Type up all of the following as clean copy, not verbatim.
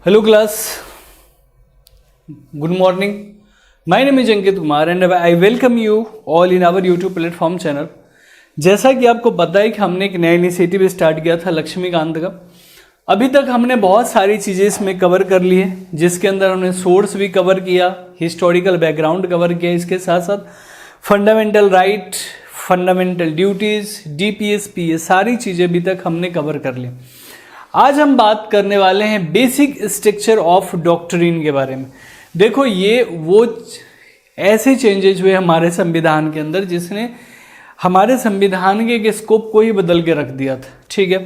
Hello class, good morning. My name is Ankit Kumar and I welcome you all in our YouTube platform channel. जैसा कि आपको पता है कि हमने एक नया इनिशिएटिव स्टार्ट किया था लक्ष्मीकांत का। अभी तक हमने बहुत सारी चीज़ें इसमें कवर कर ली है, जिसके अंदर हमने सोर्स भी कवर किया, हिस्टोरिकल बैकग्राउंड कवर किया, इसके साथ साथ fundamental right, fundamental duties, DPSP, ये सारी चीज़ें अभी तक हमने कवर कर ली। आज हम बात करने वाले हैं बेसिक स्ट्रक्चर ऑफ डॉक्ट्रिन के बारे में। देखो, ये वो ऐसे चेंजेज हुए हमारे संविधान के अंदर जिसने हमारे संविधान के एक स्कोप को ही बदल के रख दिया था। ठीक है,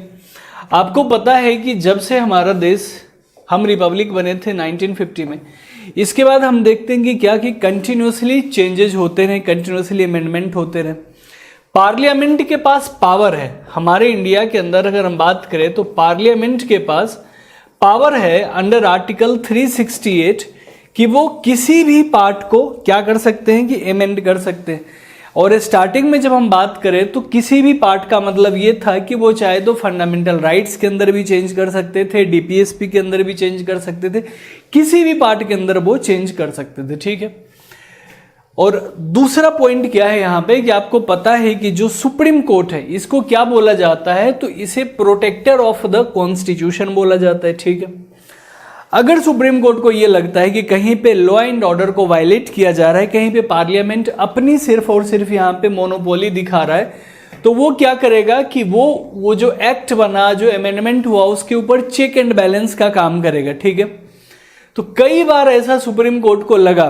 आपको पता है कि जब से हमारा देश, हम रिपब्लिक बने थे 1950 में, इसके बाद हम देखते हैं कि कंटिन्यूसली चेंजेज होते रहे, कंटिन्यूसली अमेंडमेंट होते रहे। पार्लियामेंट के पास पावर है हमारे इंडिया के अंदर, अगर हम बात करें तो पार्लियामेंट के पास पावर है अंडर आर्टिकल 368 कि वो किसी भी पार्ट को क्या कर सकते हैं कि अमेंड कर सकते हैं। और स्टार्टिंग में जब हम बात करें तो किसी भी पार्ट का मतलब ये था कि वो चाहे तो फंडामेंटल राइट्स के अंदर भी चेंज कर सकते थे, DPSP के अंदर भी चेंज कर सकते थे, किसी भी पार्ट के अंदर वो चेंज कर सकते थे। ठीक है, और दूसरा पॉइंट क्या है यहाँ पे कि आपको पता है कि जो सुप्रीम कोर्ट है इसको क्या बोला जाता है, तो इसे प्रोटेक्टर ऑफ द कॉन्स्टिट्यूशन बोला जाता है। ठीक है, अगर सुप्रीम कोर्ट को ये लगता है कि कहीं पे लॉ एंड ऑर्डर को वायलेट किया जा रहा है, कहीं पे पार्लियामेंट अपनी सिर्फ और सिर्फ यहाँ पे मोनोपोली दिखा रहा है, तो वो क्या करेगा कि वो जो एक्ट बना, जो अमेंडमेंट हुआ, उसके ऊपर चेक एंड बैलेंस का काम करेगा। ठीक है, तो कई बार ऐसा सुप्रीम कोर्ट को लगा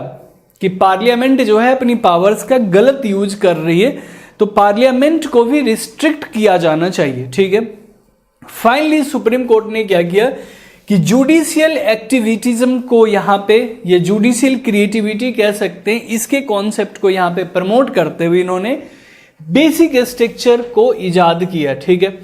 कि पार्लियामेंट जो है अपनी पावर्स का गलत यूज कर रही है, तो पार्लियामेंट को भी रिस्ट्रिक्ट किया जाना चाहिए। ठीक है, फाइनली सुप्रीम कोर्ट ने क्या किया कि जुडिशियल एक्टिविटीज्म को यहाँ पे, ये जुडिशियल क्रिएटिविटी कह सकते हैं, इसके कॉन्सेप्ट को यहाँ पे प्रमोट करते हुए इन्होंने बेसिक स्ट्रक्चर को इजाद किया। ठीक है,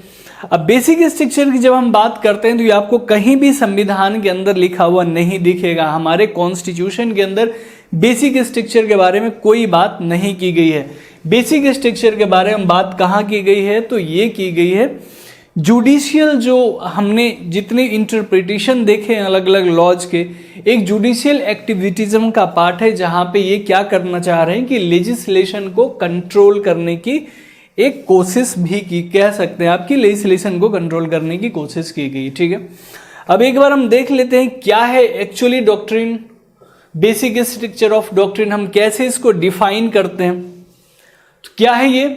अब बेसिक स्ट्रक्चर की जब हम बात करते हैं तो ये आपको कहीं भी संविधान के अंदर लिखा हुआ नहीं दिखेगा। हमारे कॉन्स्टिट्यूशन के अंदर बेसिक स्ट्रक्चर के बारे में कोई बात नहीं की गई है। बेसिक स्ट्रक्चर के बारे में बात कहाँ की गई है, तो ये की गई है जुडिशियल, जो हमने जितने इंटरप्रिटेशन देखे हैं अलग अलग लॉज के, एक जुडिशियल एक्टिविटीज्म का पार्ट है, जहाँ पे ये क्या करना चाह रहे हैं कि लेजिस्लेशन को कंट्रोल करने की एक कोशिश भी की, कह सकते हैं आपकी लेजिस्लेशन को कंट्रोल करने की कोशिश की गई। ठीक है, अब एक बार हम देख लेते हैं क्या है actually doctrine, basic structure of doctrine, हम कैसे इसको डिफाइन करते हैं। तो क्या है ये,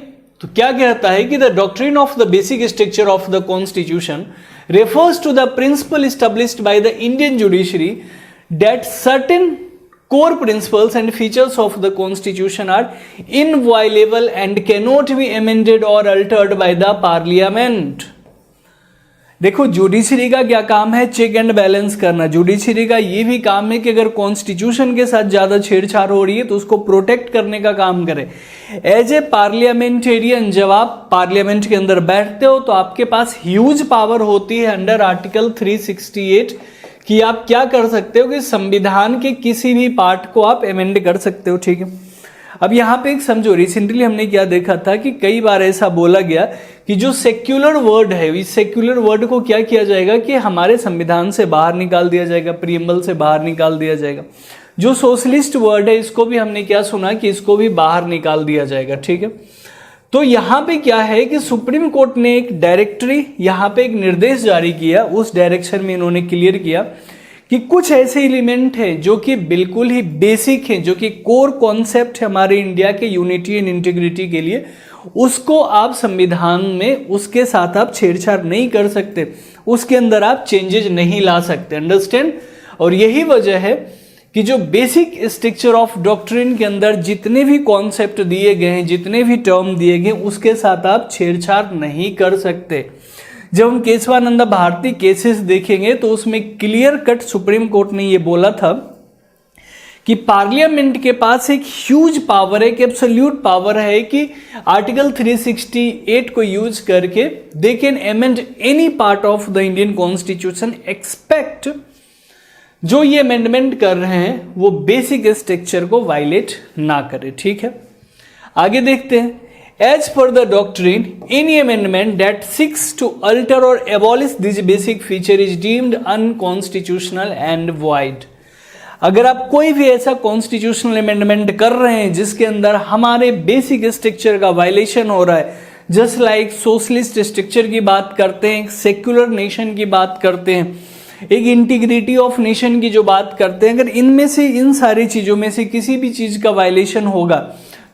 तो क्या कहता है कि the doctrine of the basic structure of the constitution refers to the principle established by the Indian judiciary that certain core principles and features of the constitution are inviolable and cannot be amended or altered by the parliament। देखो, judiciary का क्या काम है, check and balance करना। Judiciary का ये भी काम है कि अगर कॉन्स्टिट्यूशन के साथ ज्यादा छेड़छाड़ हो रही है तो उसको प्रोटेक्ट करने का काम करे। एज ए पार्लियामेंटेरियन, जब आप पार्लियामेंट के अंदर बैठते हो तो आपके पास ह्यूज पावर होती है अंडर आर्टिकल 368 कि आप क्या कर सकते हो कि संविधान के किसी भी पार्ट को आप अमेंड कर सकते हो। ठीक है, अब यहाँ पे एक समझो, रिसेंटली हमने क्या देखा था कि कई बार ऐसा बोला गया कि जो सेक्युलर वर्ड है, इस सेक्युलर वर्ड को क्या किया जाएगा कि हमारे संविधान से बाहर निकाल दिया जाएगा, प्रीएम्बल से बाहर निकाल दिया जाएगा। जो सोशलिस्ट वर्ड है इसको भी हमने क्या सुना कि इसको भी बाहर निकाल दिया जाएगा। ठीक है, तो यहाँ पे क्या है कि सुप्रीम कोर्ट ने एक डायरेक्टरी, यहाँ पे एक निर्देश जारी किया, उस डायरेक्शन में इन्होंने क्लियर किया कि कुछ ऐसे एलिमेंट है जो कि बिल्कुल ही बेसिक है, जो कि कोर कॉन्सेप्ट है हमारे इंडिया के यूनिटी एंड इंटीग्रिटी के लिए, उसको आप संविधान में, उसके साथ आप छेड़छाड़ नहीं कर सकते, उसके अंदर आप चेंजेस नहीं ला सकते। अंडरस्टैंड, और यही वजह है कि जो बेसिक स्ट्रक्चर ऑफ डॉक्ट्रिन के अंदर जितने भी कॉन्सेप्ट दिए गए हैं, जितने भी टर्म दिए गए, उसके साथ आप छेड़छाड़ नहीं कर सकते। जब हम केशवानंद भारती केसेस देखेंगे तो उसमें क्लियर कट सुप्रीम कोर्ट ने ये बोला था कि पार्लियामेंट के पास एक ह्यूज पावर है, एक एब्सोल्यूट पावर है कि आर्टिकल 368 को यूज करके they can amend any part of the Indian constitution expect जो ये अमेंडमेंट कर रहे हैं वो बेसिक स्ट्रक्चर को वायलेट ना करे। ठीक है, आगे देखते हैं। As per the doctrine, any amendment that seeks to alter or abolish this basic feature is deemed unconstitutional and void. अगर आप कोई भी ऐसा कॉन्स्टिट्यूशनल अमेंडमेंट कर रहे हैं जिसके अंदर हमारे बेसिक स्ट्रक्चर का वायलेशन हो रहा है, जस्ट लाइक सोशलिस्ट स्ट्रक्चर की बात करते हैं, सेक्युलर नेशन की बात करते हैं, एक इंटीग्रिटी ऑफ नेशन की जो बात करते हैं, अगर इनमें से इन सारी चीजों में से किसी भी चीज का वायलेशन होगा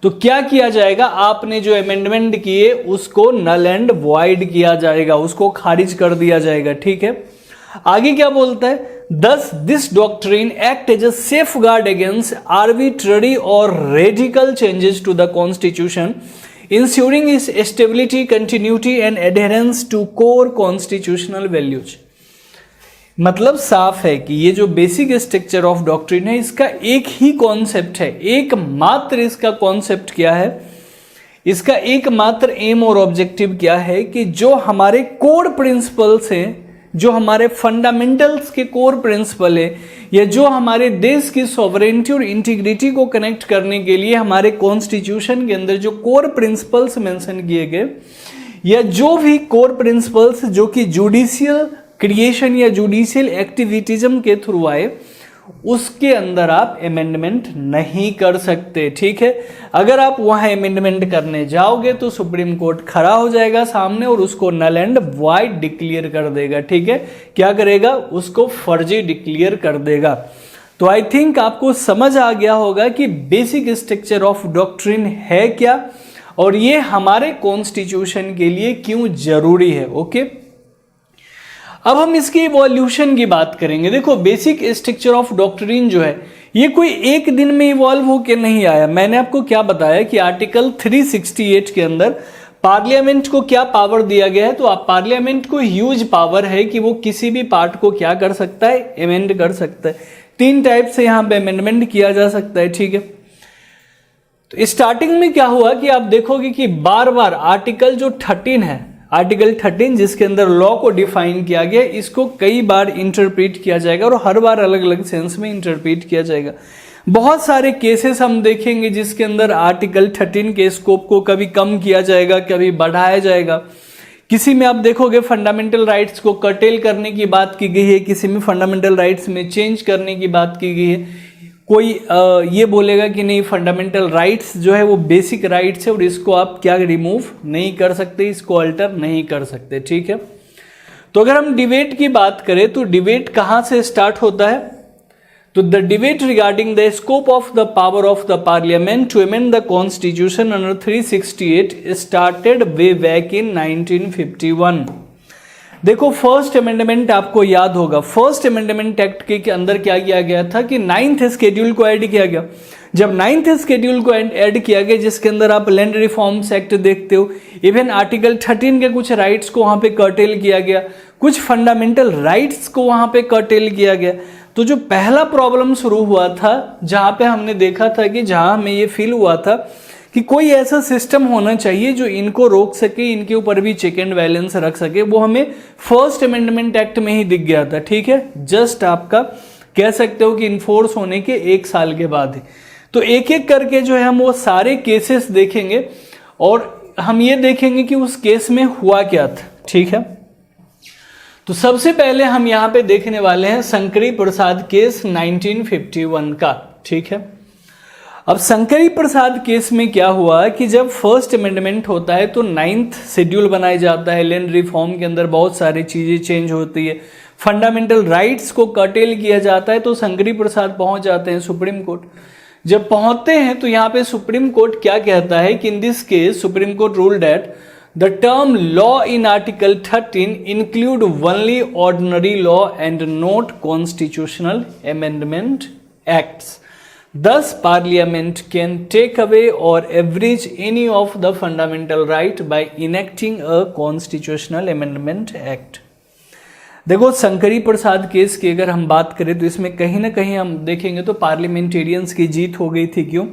तो क्या किया जाएगा, आपने जो अमेंडमेंट किए उसको नल एंड वॉइड किया जाएगा, उसको खारिज कर दिया जाएगा। ठीक है, आगे क्या बोलता है, Thus, this doctrine act as a safeguard against arbitrary or radical changes to the constitution, ensuring its stability, continuity and adherence to core constitutional values. मतलब साफ है कि ये जो बेसिक स्ट्रक्चर ऑफ डॉक्ट्रिन है इसका एक ही कॉन्सेप्ट है, एकमात्र इसका कॉन्सेप्ट क्या है, इसका एकमात्र एम और ऑब्जेक्टिव क्या है कि जो हमारे कोर प्रिंसिपल्स हैं, जो हमारे फंडामेंटल्स के कोर प्रिंसिपल है, या जो हमारे देश की सॉवरेनिटी और इंटीग्रिटी को कनेक्ट करने के लिए हमारे कॉन्स्टिट्यूशन के अंदर जो कोर प्रिंसिपल्स मेंशन किए गए, या जो भी कोर प्रिंसिपल्स जो कि जुडिशियल क्रिएशन या जुडिशियल एक्टिविटीज्म के थ्रू आए, उसके अंदर आप अमेंडमेंट नहीं कर सकते। ठीक है, अगर आप वहां अमेंडमेंट करने जाओगे तो सुप्रीम कोर्ट खड़ा हो जाएगा सामने और उसको नल एंड वॉइड डिक्लेयर कर देगा। ठीक है, क्या करेगा, उसको फर्जी डिक्लेयर कर देगा। तो आई थिंक आपको समझ आ गया होगा कि बेसिक स्ट्रक्चर ऑफ डॉक्ट्रिन है क्या और ये हमारे कॉन्स्टिट्यूशन के लिए क्यों जरूरी है। ओके, अब हम इसकी इवोल्यूशन की बात करेंगे। देखो, बेसिक स्ट्रक्चर ऑफ डॉक्ट्रिन जो है ये कोई एक दिन में इवॉल्व होकर नहीं आया। मैंने आपको क्या बताया कि आर्टिकल 368 के अंदर पार्लियामेंट को क्या पावर दिया गया है, तो आप पार्लियामेंट को ह्यूज पावर है कि वो किसी भी पार्ट को क्या कर सकता है, अमेंड कर सकता है। 3 टाइप से यहां पे अमेंडमेंट किया जा सकता है। ठीक है, तो स्टार्टिंग में क्या हुआ कि आप देखोगे कि बार बार आर्टिकल जो 13 है, आर्टिकल 13 जिसके अंदर लॉ को डिफाइन किया गया, इसको कई बार इंटरप्रेट किया जाएगा और हर बार अलग अलग सेंस में इंटरप्रेट किया जाएगा। बहुत सारे केसेस हम देखेंगे जिसके अंदर आर्टिकल 13 के स्कोप को कभी कम किया जाएगा, कभी बढ़ाया जाएगा। किसी में आप देखोगे फंडामेंटल राइट्स को कर्टेल करने की बात की गई है, किसी में फंडामेंटल राइट्स में चेंज करने की बात की गई है। कोई ये बोलेगा कि नहीं, फंडामेंटल राइट्स जो है वो बेसिक राइट्स है और इसको आप क्या रिमूव नहीं कर सकते, इसको अल्टर नहीं कर सकते। ठीक है, तो अगर हम डिबेट की बात करें तो डिबेट कहां से स्टार्ट होता है, तो the debate regarding the scope of the power of the parliament to amend the constitution under 368 started way back in 1951। देखो, फर्स्ट अमेंडमेंट आपको याद होगा, फर्स्ट अमेंडमेंट एक्ट के अंदर क्या किया गया था कि 9th शेड्यूल को ऐड किया गया। जब 9th शेड्यूल को ऐड किया गया जिसके अंदर आप लैंड रिफॉर्म्स एक्ट देखते हो, इवन आर्टिकल 13 के कुछ राइट्स को वहां पे कर्टेल किया गया, कुछ फंडामेंटल राइट्स को वहां पे कर्टेल किया गया। तो जो पहला प्रॉब्लम शुरू हुआ था, जहां पे हमने देखा था कि जहां हमें ये फील हुआ था कि कोई ऐसा सिस्टम होना चाहिए जो इनको रोक सके, इनके ऊपर भी चेक एंड बैलेंस रख सके, वो हमें फर्स्ट अमेंडमेंट एक्ट में ही दिख गया था। ठीक है, जस्ट आपका कह सकते हो कि इन्फोर्स होने के 1 साल के बाद है। तो एक एक करके जो है हम वो सारे केसेस देखेंगे और हम ये देखेंगे कि उस केस में हुआ क्या था। ठीक है, तो सबसे पहले हम यहां पे देखने वाले हैं शंकरी प्रसाद केस 1951 का। ठीक है, अब शंकरी प्रसाद केस में क्या हुआ कि जब फर्स्ट अमेंडमेंट होता है तो 9th शेड्यूल बनाया जाता है, लैंड रिफॉर्म के अंदर बहुत सारी चीजें चेंज होती है, फंडामेंटल राइट्स को कर्टेल किया जाता है, तो शंकरी प्रसाद पहुंच जाते हैं सुप्रीम कोर्ट। जब पहुंचते हैं तो यहाँ पे सुप्रीम कोर्ट क्या कहता है कि in this case supreme court rule that the term law in article 13 include only ordinary law and not constitutional amendment acts. Thus, Parliament can take away or abridge any of the fundamental right by enacting a constitutional amendment act. देखो, शंकरी प्रसाद case की अगर हम बात करें तो इसमें कहीं ना कहीं हम देखेंगे तो पार्लियामेंटेरियंस की जीत हो गई थी। क्यों?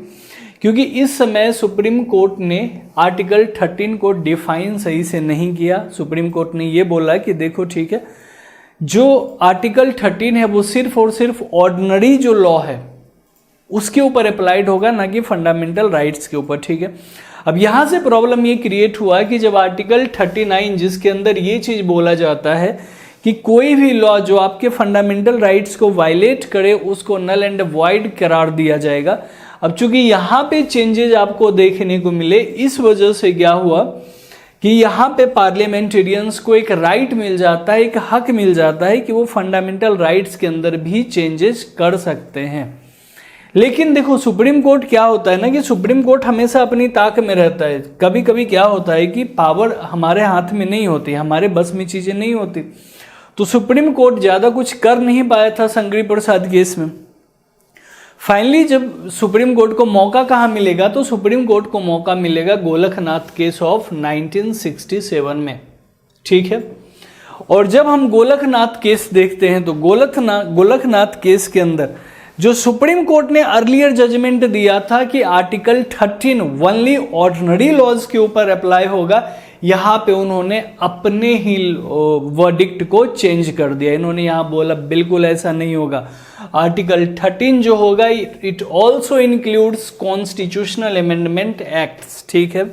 क्योंकि इस समय सुप्रीम कोर्ट ने आर्टिकल 13 को डिफाइन सही से नहीं किया। सुप्रीम कोर्ट ने ये बोला कि देखो ठीक है, जो आर्टिकल 13 है वो सिर्फ और सिर्फ ऑर्डिनरी जो लॉ है उसके ऊपर अप्लाइड होगा, ना कि फंडामेंटल राइट्स के ऊपर। ठीक है, अब यहां से प्रॉब्लम ये क्रिएट हुआ कि जब आर्टिकल 39 जिसके अंदर ये चीज बोला जाता है कि कोई भी लॉ जो आपके फंडामेंटल राइट्स को वायलेट करे उसको नल एंड वॉइड करार दिया जाएगा। अब चूंकि यहाँ पे चेंजेस आपको देखने को मिले, इस वजह से क्या हुआ कि यहाँ पे पार्लियामेंटेरियंस को एक राइट मिल जाता है, एक हक मिल जाता है कि वो फंडामेंटल राइट्स के अंदर भी चेंजेस कर सकते हैं। लेकिन देखो सुप्रीम कोर्ट क्या होता है ना कि सुप्रीम कोर्ट हमेशा अपनी ताक में रहता है। कभी कभी क्या होता है कि पावर हमारे हाथ में नहीं होती, हमारे बस में चीजें नहीं होती, तो सुप्रीम कोर्ट ज्यादा कुछ कर नहीं पाया था संगरी प्रसाद केस में। फाइनली जब सुप्रीम कोर्ट को मौका कहाँ मिलेगा, तो सुप्रीम कोर्ट को मौका मिलेगा गोलकनाथ केस ऑफ 1967 में, ठीक है। और जब हम गोलकनाथ केस देखते हैं तो गोलकनाथ केस के अंदर जो सुप्रीम कोर्ट ने अर्लियर जजमेंट दिया था कि आर्टिकल 13 ओनली ऑर्डिनरी लॉज के ऊपर अप्लाई होगा, यहां पे उन्होंने अपने ही वर्डिक्ट को चेंज कर दिया। इन्होंने यहां बोला बिल्कुल ऐसा नहीं होगा, आर्टिकल 13 जो होगा it also includes constitutional amendment acts, ठीक है।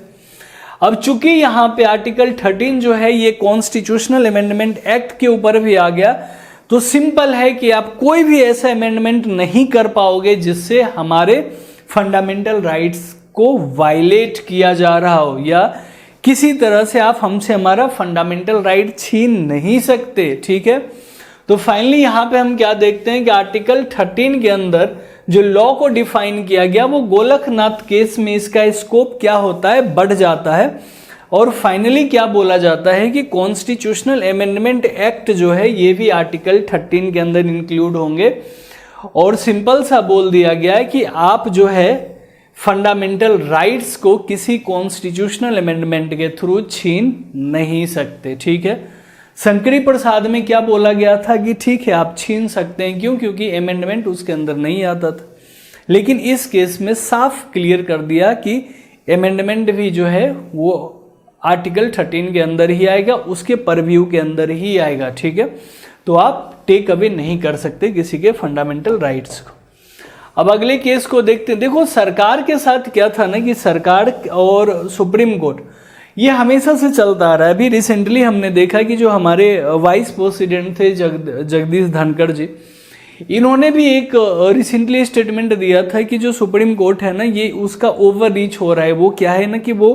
अब चूंकि यहां पे आर्टिकल 13 जो है ये कॉन्स्टिट्यूशनल अमेंडमेंट एक्ट के ऊपर भी आ गया, तो सिंपल है कि आप कोई भी ऐसा अमेंडमेंट नहीं कर पाओगे जिससे हमारे फंडामेंटल राइट्स को वायलेट किया जा रहा हो, या किसी तरह से आप हमसे हमारा फंडामेंटल राइट छीन नहीं सकते, ठीक है। तो फाइनली यहां पे हम क्या देखते हैं कि आर्टिकल 13 के अंदर जो लॉ को डिफाइन किया गया वो गोलकनाथ केस में इसका स्कोप क्या होता है, बढ़ जाता है। और फाइनली क्या बोला जाता है कि कॉन्स्टिट्यूशनल अमेंडमेंट एक्ट जो है ये भी आर्टिकल 13 के अंदर इंक्लूड होंगे, और सिंपल सा बोल दिया गया है कि आप जो है फंडामेंटल राइट्स को किसी कॉन्स्टिट्यूशनल अमेंडमेंट के थ्रू छीन नहीं सकते, ठीक है। संकरी प्रसाद में क्या बोला गया था कि ठीक है आप छीन सकते हैं, क्यों, क्योंकि अमेंडमेंट उसके अंदर नहीं आता था। लेकिन इस केस में साफ क्लियर कर दिया कि अमेंडमेंट भी जो है वो आर्टिकल 13 के अंदर ही आएगा, उसके परव्यू के अंदर ही आएगा, ठीक है। तो आप टेक अवे नहीं कर सकते किसी के फंडामेंटल राइट्स को। अब अगले केस को देखते हैं। देखो सरकार के साथ क्या था ना कि सरकार और सुप्रीम कोर्ट ये हमेशा से चलता आ रहा है। अभी रिसेंटली हमने देखा कि जो हमारे वाइस प्रेसिडेंट थे जगदीश धनखड़ जी, इन्होंने भी एक रिसेंटली स्टेटमेंट दिया था कि जो सुप्रीम कोर्ट है ना ये उसका ओवर रीच हो रहा है। वो क्या है ना कि वो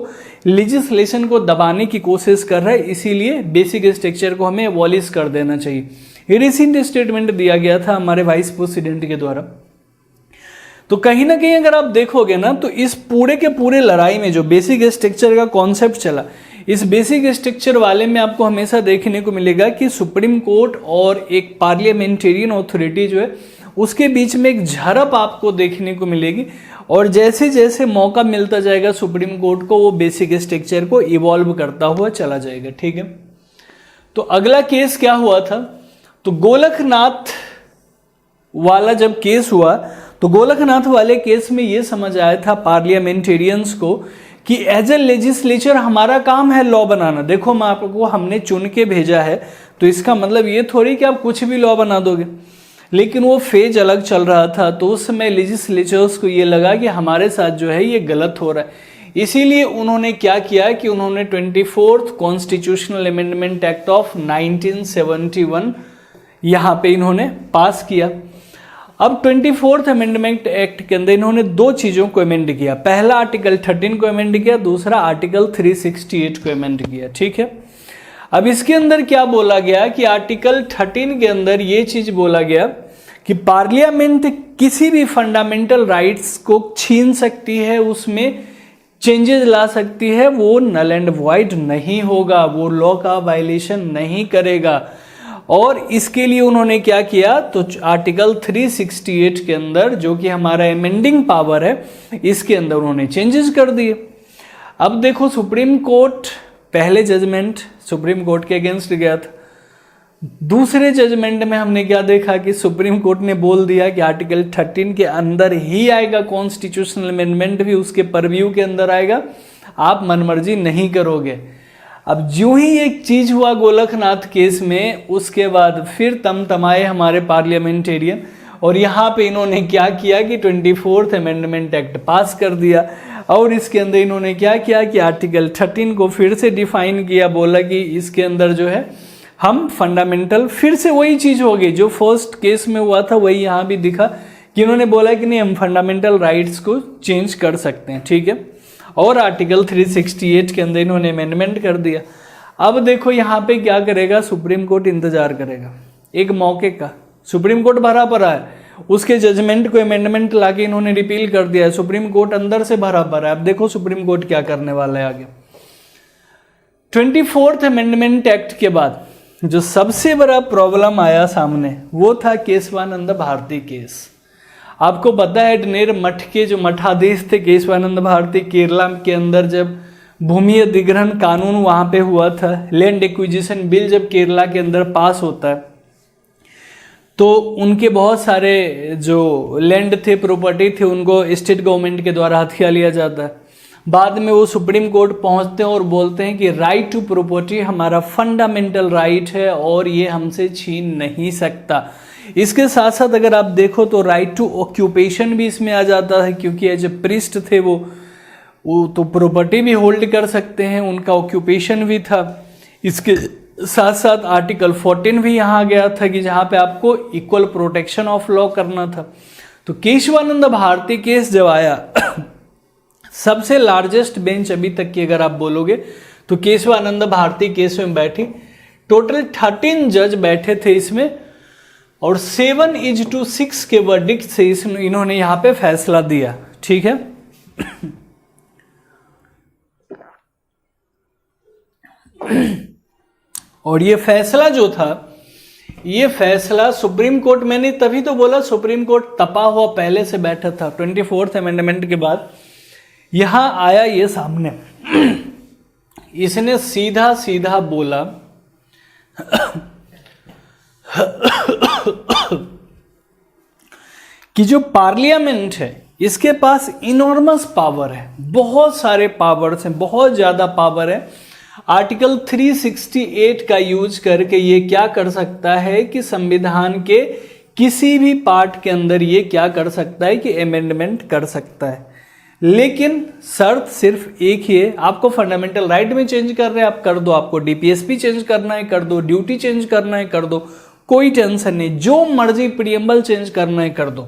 लेजिस्लेशन को दबाने की कोशिश कर रहा है, इसीलिए बेसिक स्ट्रक्चर को हमें एबॉलिश कर देना चाहिए। ये रिसेंट स्टेटमेंट दिया गया था हमारे वाइस प्रेसिडेंट के द्वारा। तो कहीं ना कहीं अगर आप देखोगे ना तो इस पूरे के पूरे लड़ाई में जो बेसिक स्ट्रक्चर का कॉन्सेप्ट चला, इस बेसिक स्ट्रक्चर वाले में आपको हमेशा देखने को मिलेगा कि सुप्रीम कोर्ट और एक पार्लियामेंटेरियन अथॉरिटी जो है उसके बीच में एक झड़प आपको देखने को मिलेगी, और जैसे जैसे मौका मिलता जाएगा सुप्रीम कोर्ट को वो बेसिक स्ट्रक्चर को इवॉल्व करता हुआ चला जाएगा, ठीक है। तो अगला केस क्या हुआ था, तो गोलकनाथ वाला जब केस हुआ तो गोलकनाथ वाले केस में ये समझ आया था पार्लियामेंटेरियंस को कि एज ए लेजिस्लेचर हमारा काम है लॉ बनाना। देखो मैं आपको हमने चुन के भेजा है, तो इसका मतलब ये थोड़ी कि आप कुछ भी लॉ बना दोगे। लेकिन वो फेज अलग चल रहा था, तो उस समय लेजिस्लेचर्स को ये लगा कि हमारे साथ जो है ये गलत हो रहा है। इसीलिए उन्होंने क्या किया कि उन्होंने 24th constitutional amendment act of 1971 यहाँ पे इन्होंने पास किया। अब 24th अमेंडमेंट एक्ट के अंदर इन्होंने दो चीजों को अमेंड किया। पहला आर्टिकल 13 को अमेंड किया, दूसरा आर्टिकल 368 को अमेंड किया, ठीक है। अब इसके अंदर क्या बोला गया कि आर्टिकल 13 के अंदर ये चीज बोला गया कि पार्लियामेंट किसी भी फंडामेंटल राइट्स को छीन सकती है, उसमें चेंजेस ला सकती है, वो नल एंड वॉइड नहीं होगा, वो लॉ का वायलेशन नहीं करेगा। और इसके लिए उन्होंने क्या किया, तो आर्टिकल 368 के अंदर जो कि हमारा अमेंडिंग पावर है, इसके अंदर उन्होंने चेंजेस कर दिए। अब देखो सुप्रीम कोर्ट पहले जजमेंट सुप्रीम कोर्ट के अगेंस्ट गया था, दूसरे जजमेंट में हमने क्या देखा कि सुप्रीम कोर्ट ने बोल दिया कि आर्टिकल 13 के अंदर ही आएगा, कॉन्स्टिट्यूशनल अमेंडमेंट भी उसके परव्यू के अंदर आएगा, आप मनमर्जी नहीं करोगे। अब जो ही एक चीज हुआ गोलकनाथ केस में, उसके बाद फिर तमतमाए हमारे पार्लियामेंटेरियन और यहाँ पे इन्होंने क्या किया कि 24th अमेंडमेंट एक्ट पास कर दिया और इसके अंदर इन्होंने क्या किया कि आर्टिकल 13 को फिर से डिफाइन किया, बोला कि इसके अंदर जो है हम फंडामेंटल, फिर से वही चीज हो गई जो फर्स्ट केस में हुआ था, वही यहाँ भी दिखा कि इन्होंने बोला कि नहीं हम फंडामेंटल राइट्स को चेंज कर सकते हैं, ठीक है। और आर्टिकल 368 के अंदर इन्होंने अमेंडमेंट कर दिया। अब देखो यहाँ पे क्या करेगा, सुप्रीम कोर्ट इंतजार करेगा एक मौके का। सुप्रीम कोर्ट भरा पड़ा है, उसके जजमेंट को अमेंडमेंट लाके इन्होंने रिपील कर दिया है। सुप्रीम कोर्ट अंदर से भरा पड़ा है। अब देखो सुप्रीम कोर्ट क्या करने वाला है आगे। 24th अमेंडमेंट एक्ट के बाद जो सबसे बड़ा प्रॉब्लम आया सामने वो था केशवानंद भारती केस। आपको पता है ढनेर मठ के जो मठाधीश थे केशवानंद भारती, केरला के अंदर जब भूमि अधिग्रहण कानून वहां पे हुआ था, लैंड एक्विजिशन बिल जब केरला के अंदर पास होता है तो उनके बहुत सारे जो लैंड थे, प्रॉपर्टी थे, उनको स्टेट गवर्नमेंट के द्वारा हथिया लिया जाता है। बाद में वो सुप्रीम कोर्ट पहुंचते हैं और बोलते हैं कि राइट टू प्रॉपर्टी हमारा फंडामेंटल राइट है और ये हमसे छीन नहीं सकता। इसके साथ साथ अगर आप देखो तो राइट टू ऑक्यूपेशन भी इसमें आ जाता है, क्योंकि एज ए प्रिस्ट थे वो तो प्रॉपर्टी भी होल्ड कर सकते हैं, उनका ऑक्यूपेशन भी था। इसके साथ साथ आर्टिकल 14 भी यहाँ आ गया था कि जहाँ पे आपको इक्वल प्रोटेक्शन ऑफ लॉ करना था। तो केशवानंद भारती केस जब आया सबसे लार्जेस्ट बेंच अभी तक की अगर आप बोलोगे तो केशवानंद भारती केस में बैठी, टोटल 13 जज बैठे थे इसमें और 7-6 के वर्डिक्ट से इसमें इन्होंने यहाँ पे फैसला दिया, ठीक है। और ये फैसला जो था, ये फैसला सुप्रीम कोर्ट, मैंने तभी तो बोला सुप्रीम कोर्ट तपा हुआ पहले से बैठा था। 24th अमेंडमेंट के बाद यहां आया ये सामने, इसने सीधा सीधा बोला कि जो पार्लियामेंट है इसके पास इनॉर्मस पावर है, बहुत सारे पावर्स हैं, बहुत ज्यादा पावर है। आर्टिकल 368 का यूज करके ये क्या कर सकता है कि संविधान के किसी भी पार्ट के अंदर ये क्या कर सकता है कि अमेंडमेंट कर सकता है। लेकिन शर्त सिर्फ एक ही है, आपको फंडामेंटल राइट में चेंज कर रहे हैं आप कर दो, आपको डीपीएसपी चेंज करना है कर दो, ड्यूटी चेंज करना है कर दो, कोई टेंशन नहीं, जो मर्जी प्रीएम्बल चेंज करना है कर दो।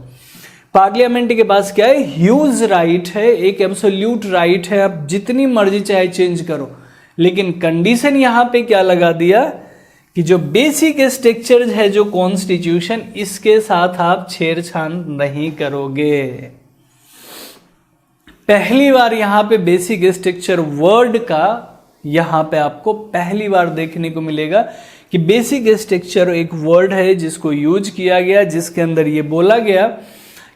पार्लियामेंट के पास क्या है, ह्यूज राइट है, एक एब्सोल्यूट राइट है, आप जितनी मर्जी चाहे चेंज करो। लेकिन कंडीशन यहां पे क्या लगा दिया कि जो बेसिक स्ट्रक्चर है जो कॉन्स्टिट्यूशन, इसके साथ आप छेड़छाड़ नहीं करोगे। पहली बार यहां पे बेसिक स्ट्रक्चर वर्ड का यहां पे आपको पहली बार देखने को मिलेगा कि बेसिक स्ट्रक्चर एक वर्ड है जिसको यूज किया गया, जिसके अंदर ये बोला गया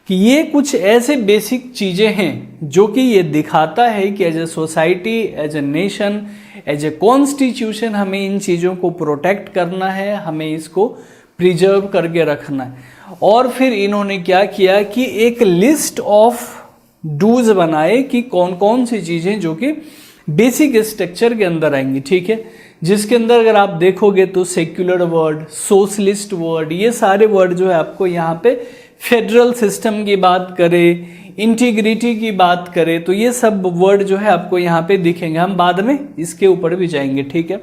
कि ये कुछ ऐसे बेसिक चीजें हैं जो कि ये दिखाता है कि as a society, as a nation, as a constitution हमें इन चीजों को प्रोटेक्ट करना है, हमें इसको प्रिजर्व करके रखना है। और फिर इन्होंने क्या किया कि एक लिस्ट ऑफ डूज बनाए कि कौन कौन सी चीजें जो कि बेसिक स्ट्रक्चर के अंदर आएंगी, ठीक है। जिसके अंदर अगर आप देखोगे तो सेक्युलर वर्ड, सोशलिस्ट वर्ड, ये सारे वर्ड जो है आपको यहाँ पे फेडरल सिस्टम की बात करें, इंटीग्रिटी की बात करें, तो ये सब वर्ड जो है आपको यहाँ पे दिखेंगे। हम बाद में इसके ऊपर भी जाएंगे, ठीक है।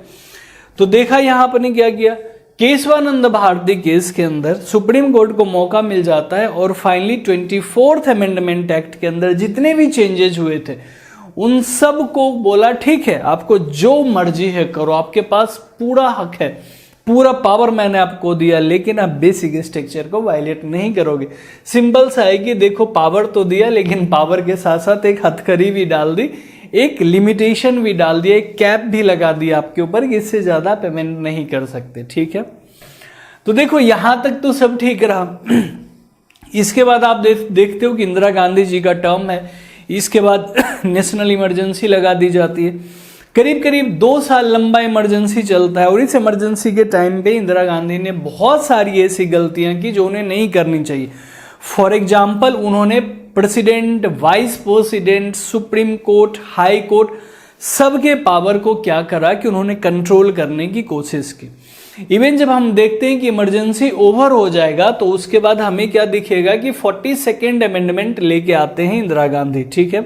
तो देखा यहाँ पर ने क्या किया, केशवानंद भारती केस के अंदर सुप्रीम कोर्ट को मौका मिल जाता है और फाइनली 24th अमेंडमेंट एक्ट के अंदर जितने भी चेंजेस हुए थे उन सब को बोला ठीक है आपको जो मर्जी है करो, आपके पास पूरा हक है, पूरा पावर मैंने आपको दिया, लेकिन आप बेसिक स्ट्रक्चर को वायलेट नहीं करोगे। सिंपल सा है कि देखो पावर तो दिया, लेकिन पावर के साथ साथ एक हथकड़ी भी डाल दी, एक लिमिटेशन भी डाल दिया, एक कैप भी लगा दिया आपके ऊपर कि इससे ज्यादा पेमेंट नहीं कर सकते, ठीक है। तो देखो यहां तक तो सब ठीक रहा। इसके बाद आप देखते हो कि इंदिरा गांधी जी का टर्म है, इसके बाद नेशनल इमरजेंसी लगा दी जाती है। करीब करीब 2 साल लंबा इमरजेंसी चलता है और इस इमरजेंसी के टाइम पे इंदिरा गांधी ने बहुत सारी ऐसी गलतियां की जो उन्हें नहीं करनी चाहिए। फॉर एग्जाम्पल, उन्होंने president, vice president, supreme court, high court सबके पावर को क्या करा कि उन्होंने कंट्रोल करने की कोशिश की। इवन जब हम देखते हैं कि इमरजेंसी ओवर हो जाएगा तो उसके बाद हमें क्या दिखेगा कि 42nd अमेंडमेंट लेके आते हैं इंदिरा गांधी, ठीक है।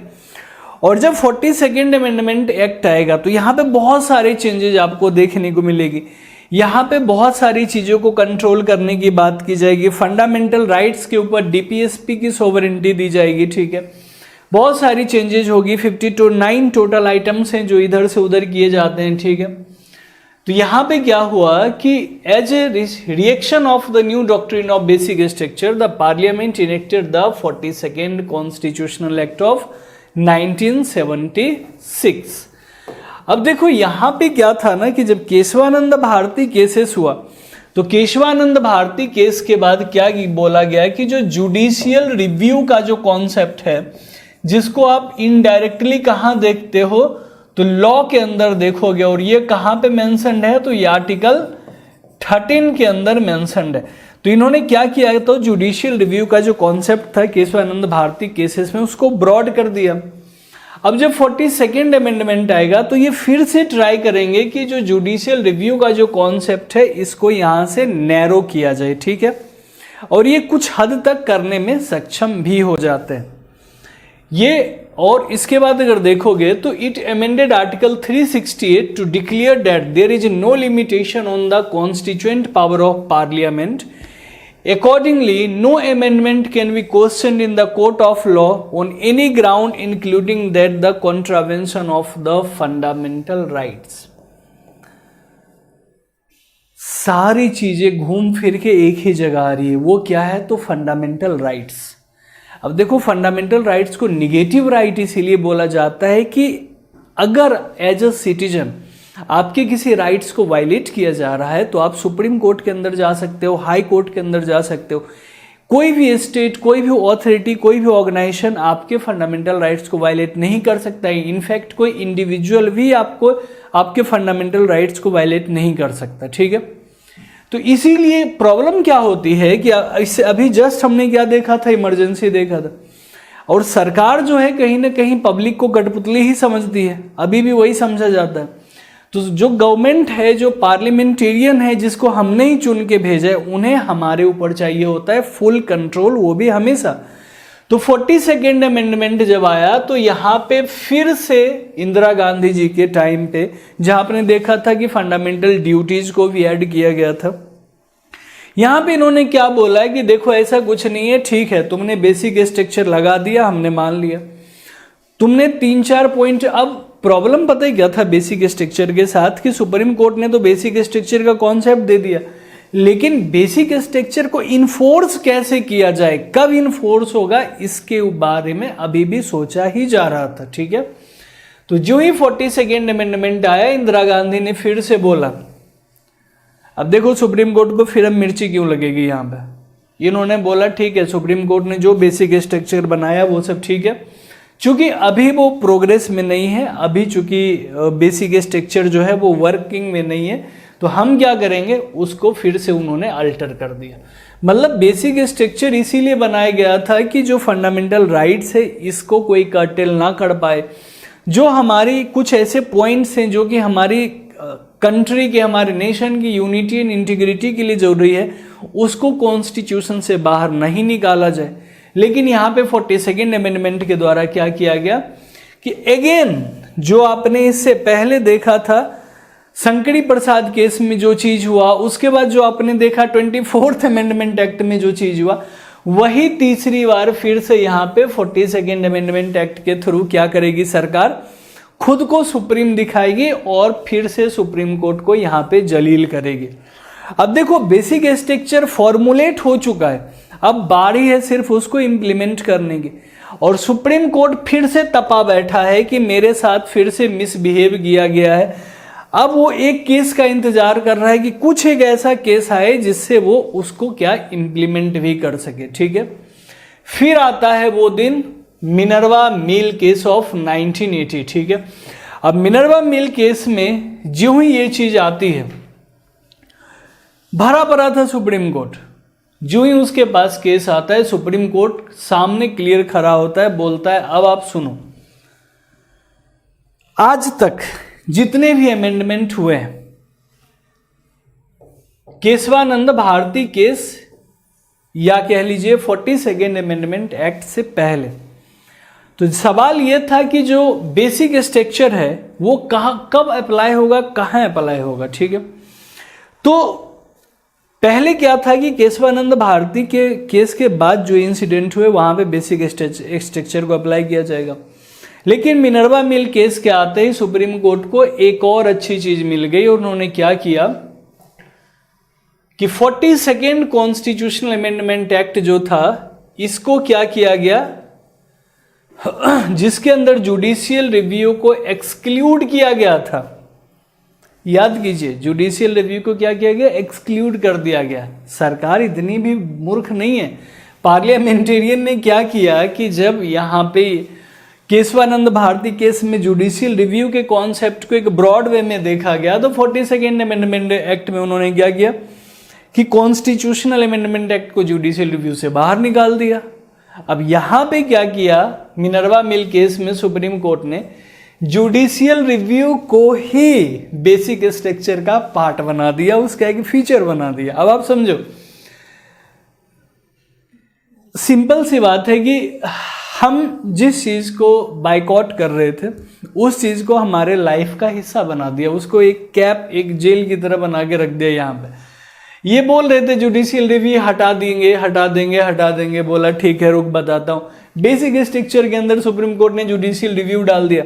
और जब 42nd अमेंडमेंट एक्ट आएगा तो यहाँ पे बहुत सारे चेंजेस आपको देखने को मिलेगी। यहाँ पे बहुत सारी चीजों को कंट्रोल करने की बात की जाएगी, फंडामेंटल राइट्स के ऊपर डीपीएसपी की सोवरेंटी दी जाएगी, ठीक है। बहुत सारी चेंजेस होगी, 59 टोटल आइटम्स हैं जो इधर से उधर किए जाते हैं, ठीक है। तो यहाँ पे क्या हुआ कि as a reaction of the new doctrine of basic structure the parliament enacted the 42nd constitutional act of 1976। अब देखो यहाँ पे क्या था ना कि जब केशवानंद भारती केसेस हुआ तो केशवानंद भारती केस के बाद क्या बोला गया कि जो जुडिशियल रिव्यू का जो कॉन्सेप्ट है, जिसको आप इनडायरेक्टली कहाँ देखते हो तो लॉ के अंदर देखोगे, और ये कहाँ पे मेंशन्ड है तो ये आर्टिकल 13 के अंदर मेंशन्ड है। तो इन्होंने क्या किया तो जुडिशियल रिव्यू का जो कॉन्सेप्ट था केशवानंद भारती केसेस में उसको ब्रॉड कर दिया। अब जब 42nd अमेंडमेंट आएगा तो ये फिर से ट्राई करेंगे कि जो जुडिशियल रिव्यू का जो कॉन्सेप्ट है इसको यहां से नैरो किया जाए, ठीक है। और ये कुछ हद तक करने में सक्षम भी हो जाते हैं ये। और इसके बाद अगर देखोगे तो it amended article 368 to declare that there is no limitation on the constituent power of parliament. Accordingly, no amendment can be questioned in the court of law on any ground, including that the contravention of the fundamental rights. सारी चीजें घूम फिर के एक ही जगह आ रही है, वो क्या है तो फंडामेंटल राइट्स। अब देखो फंडामेंटल राइट्स को निगेटिव राइट इसीलिए बोला जाता है कि अगर एज अ सिटीजन आपके किसी राइट्स को वायलेट किया जा रहा है तो आप सुप्रीम कोर्ट के अंदर जा सकते हो, हाई कोर्ट के अंदर जा सकते हो। कोई भी स्टेट, कोई भी ऑथोरिटी, कोई भी ऑर्गेनाइजेशन आपके फंडामेंटल राइट्स को वायलेट नहीं कर सकता है। इनफैक्ट कोई इंडिविजुअल भी आपको आपके फंडामेंटल राइट्स को वायलेट नहीं कर सकता, ठीक है। तो इसीलिए प्रॉब्लम क्या होती है कि इससे अभी जस्ट हमने क्या देखा था, इमरजेंसी देखा था, और सरकार जो है कहीं ना कहीं पब्लिक को कठपुतली ही समझती है, अभी भी वही समझा जाता है। तो जो गवर्नमेंट है, जो पार्लियामेंटेरियन है, जिसको हमने ही चुन के भेजा है, उन्हें हमारे ऊपर चाहिए होता है फुल कंट्रोल, वो भी हमेशा। तो 42nd अमेंडमेंट जब आया तो यहाँ पे फिर से इंदिरा गांधी जी के टाइम पे, जहां आपने देखा था कि फंडामेंटल ड्यूटीज को भी ऐड किया गया था, यहाँ पे इन्होंने क्या बोला है कि देखो ऐसा कुछ नहीं है, ठीक है तुमने बेसिक स्ट्रक्चर लगा दिया, हमने मान लिया, तुमने 3-4 पॉइंट। अब प्रॉब्लम पता है क्या था बेसिक स्ट्रक्चर के साथ कि सुप्रीम कोर्ट ने तो बेसिक स्ट्रक्चर का कॉन्सेप्ट दे दिया, लेकिन बेसिक स्ट्रक्चर को इन्फोर्स कैसे किया जाए, कब इन्फोर्स होगा, इसके बारे में अभी भी सोचा ही जा रहा था, ठीक है। तो जो ही 42nd अमेंडमेंट आया, इंदिरा गांधी ने फिर से बोला, अब देखो सुप्रीम कोर्ट को फिर अब मिर्ची क्यों लगेगी यहाँ पे। इन्होंने बोला ठीक है सुप्रीम कोर्ट ने जो बेसिक स्ट्रक्चर बनाया वो सब ठीक है, चूंकि अभी वो प्रोग्रेस में नहीं है, अभी चूंकि बेसिक स्ट्रक्चर जो है वो वर्किंग में नहीं है, तो हम क्या करेंगे, उसको फिर से उन्होंने अल्टर कर दिया। मतलब बेसिक स्ट्रक्चर इसीलिए बनाया गया था कि जो फंडामेंटल राइट्स है इसको कोई कर्टेल ना कर पाए। जो हमारी कुछ ऐसे पॉइंट्स हैं जो कि हमारी कंट्री के, हमारे नेशन की यूनिटी एंड इंटीग्रिटी के लिए जरूरी है, उसको कॉन्स्टिट्यूशन से बाहर नहीं निकाला जाए। लेकिन यहाँ पे 42nd अमेंडमेंट के द्वारा क्या किया गया कि अगेन जो आपने इससे पहले देखा था शंकरी प्रसाद केस में जो चीज हुआ, उसके बाद जो आपने देखा 24th अमेंडमेंट एक्ट में जो चीज हुआ, वही तीसरी बार फिर से यहाँ पे 42nd अमेंडमेंट एक्ट के थ्रू क्या करेगी सरकार, खुद को सुप्रीम दिखाएगी और फिर से सुप्रीम कोर्ट को यहाँ पे जलील करेगी। अब देखो बेसिक स्ट्रक्चर फॉर्मुलेट हो चुका है, अब बारी है सिर्फ उसको इंप्लीमेंट करने की, और सुप्रीम कोर्ट फिर से तपा बैठा है कि मेरे साथ फिर से मिसबिहेव किया गया है। अब वो एक केस का इंतजार कर रहा है कि कुछ एक ऐसा केस आए जिससे वो उसको क्या इंप्लीमेंट भी कर सके, ठीक है। फिर आता है वो दिन मिनर्वा मिल केस ऑफ 1980, ठीक है। अब मिनर्वा मिल केस में जो ही ये चीज आती है, भरा पड़ा था सुप्रीम कोर्ट, जो ही उसके पास केस आता है सुप्रीम कोर्ट सामने क्लियर खड़ा होता है, बोलता है अब आप सुनो, आज तक जितने भी अमेंडमेंट हुए केशवानंद भारती केस या कह लीजिए 42nd अमेंडमेंट एक्ट से पहले। तो सवाल यह था कि जो बेसिक स्ट्रक्चर है वो कहां कब अप्लाई होगा, कहां अप्लाई होगा, ठीक है। तो पहले क्या था कि केशवानंद भारती के केस के बाद जो इंसिडेंट हुए वहां पे बेसिक स्ट्रक्चर को अप्लाई किया जाएगा, लेकिन मिनर्वा मिल केस के आते ही सुप्रीम कोर्ट को एक और अच्छी चीज मिल गई और उन्होंने क्या किया कि 42nd कॉन्स्टिट्यूशनल अमेंडमेंट एक्ट जो था इसको क्या किया गया, जिसके अंदर जुडिशियल रिव्यू को एक्सक्लूड किया गया था। याद कीजिए, जुडिशियल रिव्यू को क्या किया गया, एक्सक्लूड कर दिया गया। सरकार इतनी भी मूर्ख नहीं है। पार्लियामेंटेरियन ने क्या किया कि जब यहां पे केशवानंद भारती केस में जुडिशियल रिव्यू के कॉन्सेप्ट को एक ब्रॉड वे में देखा गया, तो 42nd अमेंडमेंट एक्ट में उन्होंने क्या किया कि कॉन्स्टिट्यूशनल अमेंडमेंट एक्ट को जुडिशियल रिव्यू से बाहर निकाल दिया। अब यहां पे क्या किया, मिनर्वा मिल केस में सुप्रीम कोर्ट ने जुडिशियल रिव्यू को ही बेसिक स्ट्रक्चर का पार्ट बना दिया, उसका एक फीचर बना दिया। अब आप समझो, सिंपल सी बात है कि हम जिस चीज को बाइकआउट कर रहे थे उस चीज को हमारे लाइफ का हिस्सा बना दिया, उसको एक कैप, एक जेल की तरह बना के रख दिया। यहां पे ये बोल रहे थे जुडिशियल रिव्यू हटा देंगे, हटा देंगे, हटा देंगे, बोला ठीक है रुक बताता हूं। बेसिक स्ट्रक्चर के अंदर सुप्रीम कोर्ट ने जुडिशियल रिव्यू डाल दिया।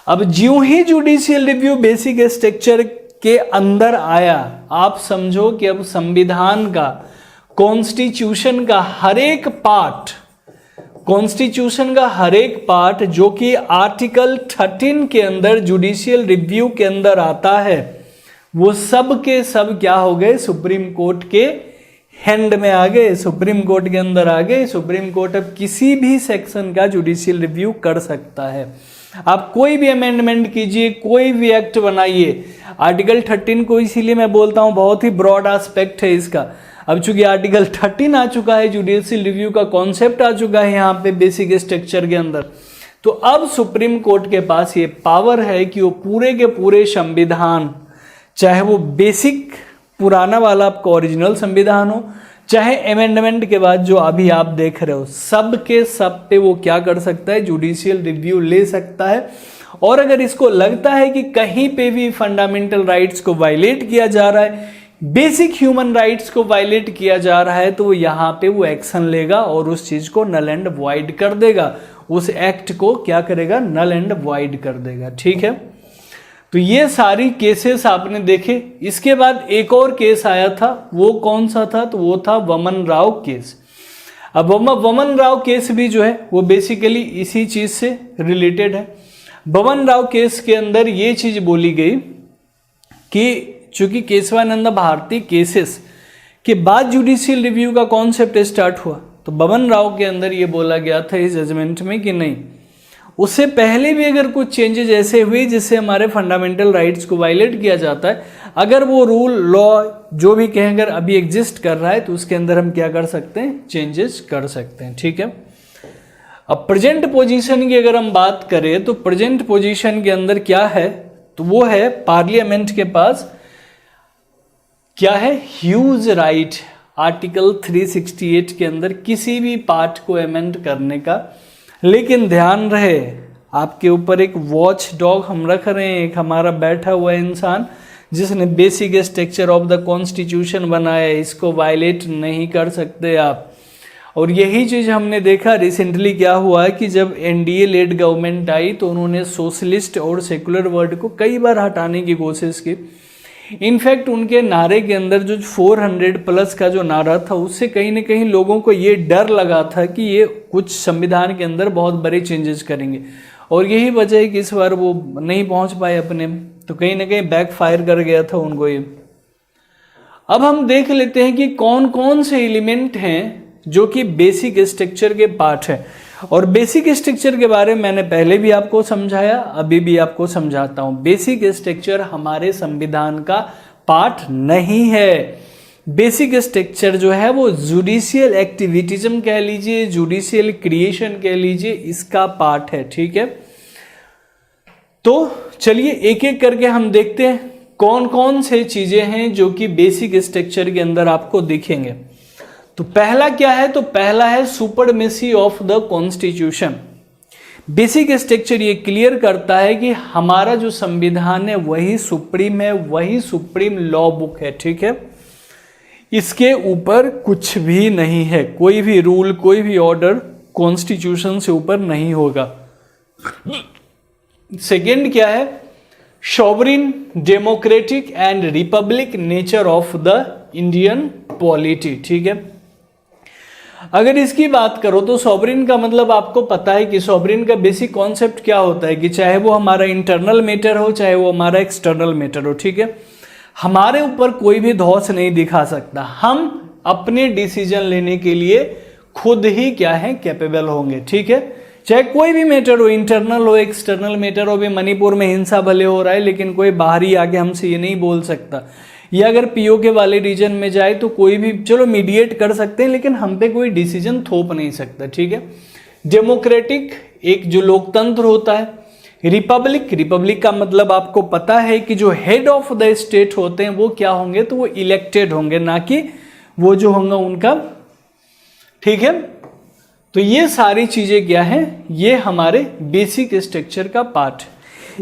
अब ज्यों ही जुडिशियल रिव्यू बेसिक स्ट्रक्चर के अंदर आया, आप समझो कि अब संविधान का, कॉन्स्टिट्यूशन का हर एक पार्ट, कॉन्स्टिट्यूशन का हर एक पार्ट जो कि आर्टिकल 13 के अंदर जुडिशियल रिव्यू के अंदर आता है, वो सब के सब क्या हो गए, सुप्रीम कोर्ट के हैंड में आ गए, सुप्रीम कोर्ट के अंदर आ गए। सुप्रीम कोर्ट अब किसी भी सेक्शन का जुडिशियल रिव्यू कर सकता है। आप कोई भी अमेंडमेंट कीजिए, कोई भी एक्ट बनाइए। आर्टिकल 13 को इसीलिए मैं बोलता हूं बहुत ही ब्रॉड एस्पेक्ट है इसका। अब चूंकि आर्टिकल 13 आ चुका है, जुडिशियल रिव्यू का कॉन्सेप्ट आ चुका है यहाँ पे बेसिक स्ट्रक्चर के अंदर, तो अब सुप्रीम कोर्ट के पास ये पावर है कि वो पूरे के पूरे संविधान, चाहे वो बेसिक पुराना वाला आपका ओरिजिनल संविधान हो, चाहे अमेंडमेंट के बाद जो अभी आप देख रहे हो, सब के सब पे वो क्या कर सकता है, जुडिशियल रिव्यू ले सकता है। और अगर इसको लगता है कि कहीं पे भी फंडामेंटल राइट्स को वायलेट किया जा रहा है, बेसिक ह्यूमन राइट्स को वायलेट किया जा रहा है, तो वो यहाँ पे वो एक्शन लेगा और उस चीज को नल एंड वॉइड कर देगा, उस एक्ट को क्या करेगा, नल एंड वॉइड कर देगा। ठीक है, तो ये सारी केसेस आपने देखे। इसके बाद एक और केस आया था, वो कौन सा था, तो वो था वमन राव केस। अब वमन राव केस भी जो है वो बेसिकली इसी चीज से रिलेटेड है। वमन राव केस के अंदर ये चीज बोली गई कि चूंकि केशवानंद भारती केसेस के बाद जुडिशियल रिव्यू का कॉन्सेप्ट स्टार्ट हुआ, तो वमन राव के अंदर ये बोला गया था इस जजमेंट में कि नहीं, उससे पहले भी अगर कुछ चेंजेस ऐसे हुए जिससे हमारे फंडामेंटल राइट्स को वायलेट किया जाता है, अगर वो रूल, लॉ जो भी कहें अगर अभी एग्जिस्ट कर रहा है, तो उसके अंदर हम क्या कर सकते हैं, चेंजेस कर सकते हैं। ठीक है, अब प्रेजेंट पोजीशन की अगर हम बात करें, तो प्रेजेंट पोजीशन के अंदर क्या है, तो वो है पार्लियामेंट के पास क्या है, ह्यूज राइट आर्टिकल 368 के अंदर किसी भी पार्ट को अमेंड करने का। लेकिन ध्यान रहे, आपके ऊपर एक वॉच डॉग हम रख रहे हैं, एक हमारा बैठा हुआ इंसान जिसने basic structure of the constitution बनाया है, इसको वायलेट नहीं कर सकते आप। और यही चीज हमने देखा रिसेंटली क्या हुआ है कि जब एनडीए लेड गवर्नमेंट आई, तो उन्होंने सोशलिस्ट और सेकुलर वर्ड को कई बार हटाने की कोशिश की। इनफैक्ट उनके नारे के अंदर जो 400 प्लस का जो नारा था, उससे कहीं ना कहीं लोगों को ये डर लगा था कि ये कुछ संविधान के अंदर बहुत बड़े चेंजेस करेंगे, और यही वजह है कि इस बार वो नहीं पहुंच पाए अपने, तो कहीं ना कहीं बैक फायर कर गया था उनको ये। अब हम देख लेते हैं कि कौन कौन से एलिमेंट हैं जो कि बेसिक स्ट्रक्चर के पार्ट है। और बेसिक स्ट्रक्चर के बारे में मैंने पहले भी आपको समझाया, अभी भी आपको समझाता हूं। बेसिक स्ट्रक्चर हमारे संविधान का पार्ट नहीं है। बेसिक स्ट्रक्चर जो है वो जुडिशियल एक्टिविटीज्म कह लीजिए, जुडिशियल क्रिएशन कह लीजिए, इसका पार्ट है। ठीक है, तो चलिए एक एक करके हम देखते हैं कौन कौन से चीजें हैं जो कि बेसिक स्ट्रक्चर के अंदर आपको दिखेंगे। तो पहला क्या है, तो पहला है supremacy of the constitution. Basic structure ये क्लियर करता है कि हमारा जो संविधान है वही सुप्रीम है, वही सुप्रीम लॉ बुक है, ठीक है। इसके ऊपर कुछ भी नहीं है, कोई भी रूल, कोई भी ऑर्डर कॉन्स्टिट्यूशन से ऊपर नहीं होगा। सेकंड क्या है, sovereign, democratic and Republic nature of the Indian polity, ठीक है। अगर इसकी बात करो तो सॉवरेन का मतलब आपको पता है कि सॉवरेन का बेसिक कॉन्सेप्ट क्या होता है कि चाहे वो हमारा इंटरनल मैटर हो, चाहे वो हमारा एक्सटर्नल मैटर हो, ठीक है। हमारे ऊपर कोई भी धौंस नहीं दिखा सकता, हम अपने डिसीजन लेने के लिए खुद ही क्या है, कैपेबल होंगे, ठीक है। चाहे कोई भी मैटर हो, इंटरनल हो, एक्सटर्नल मैटर हो। भी मणिपुर में हिंसा भले हो रहा है लेकिन कोई बाहरी आके हमसे ये नहीं बोल सकता, या अगर पीओके वाले रीजन में जाए तो कोई भी चलो मीडिएट कर सकते हैं लेकिन हम पे कोई डिसीजन थोप नहीं सकता, ठीक है। डेमोक्रेटिक एक जो लोकतंत्र होता है। रिपब्लिक, रिपब्लिक का मतलब आपको पता है कि जो हेड ऑफ द स्टेट होते हैं वो क्या होंगे, तो वो इलेक्टेड होंगे, ना कि वो जो होंगे उनका, ठीक है। तो ये सारी चीजें क्या है, ये हमारे बेसिक स्ट्रक्चर का पार्ट।